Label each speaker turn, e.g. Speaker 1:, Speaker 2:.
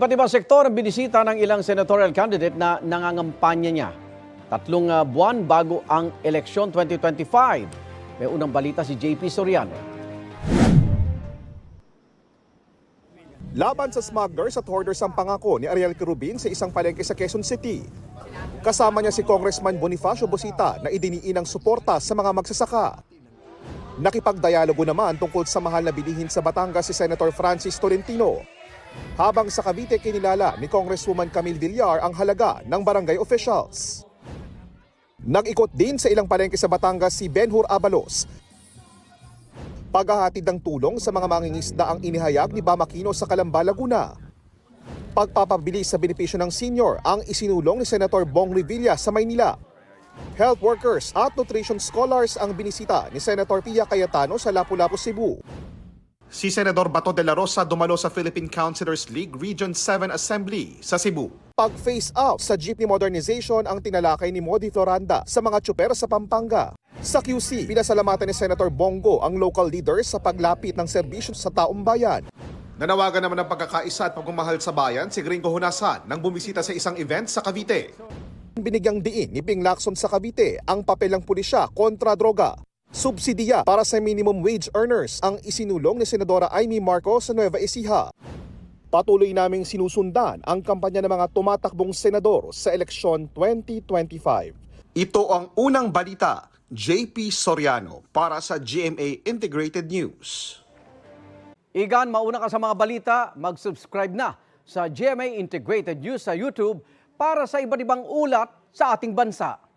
Speaker 1: Iba't ibang sektor ang binisita ng ilang senatorial candidate na nangangampanya niya. 3 buwan bago ang eleksyon 2025. May unang balita si JP Soriano.
Speaker 2: Laban sa smugglers at hoarders ang pangako ni Ariel Quirubin sa isang palengke sa Quezon City. Kasama niya si Congressman Bonifacio Busita na idiniin ang suporta sa mga magsasaka. Nakipagdialogo naman tungkol sa mahal na bilihin sa Batangas si Senator Francis Tolentino. Habang sa Cavite kinilala ni Congresswoman Camille Villar ang halaga ng barangay officials. Nag-ikot din sa ilang palengke sa Batangas si Benhur Abalos. Paghahatid ng tulong sa mga mangingisda ang inihayag ni Bam Aquino sa Calamba, Laguna. Pagpapabilis sa benepisyo ng senior ang isinulong ni Senator Bong Revilla sa Maynila. Health workers at nutrition scholars ang binisita ni Senator Pia Cayetano sa Lapu-Lapu, Cebu. Si Senador Bato de la Rosa dumalo sa Philippine Councilors League Region 7 Assembly sa Cebu. Pag-face out sa jeepney modernization ang tinalakay ni Modi Floranda sa mga tsuper sa Pampanga. Sa QC, pinasalamatan ni Senator Bongo ang local leaders sa paglapit ng serbisyo sa taong bayan. Nanawagan naman ng pagkakaisa at pagmamahal sa bayan si Gringo Honasan nang bumisita sa isang event sa Cavite. Binigyang diin ni Ping Lacson sa Cavite ang papel ng pulisya kontra droga. Subsidiya para sa minimum wage earners ang isinulong ni Senadora Amy Marcos sa Nueva Ecija. Patuloy naming sinusundan ang kampanya ng mga tumatakbong senador sa eleksyon 2025. Ito ang unang balita, JP Soriano para sa GMA Integrated News.
Speaker 1: Igan, mauna ka sa mga balita, mag-subscribe na sa GMA Integrated News sa YouTube para sa iba't ibang ulat sa ating bansa.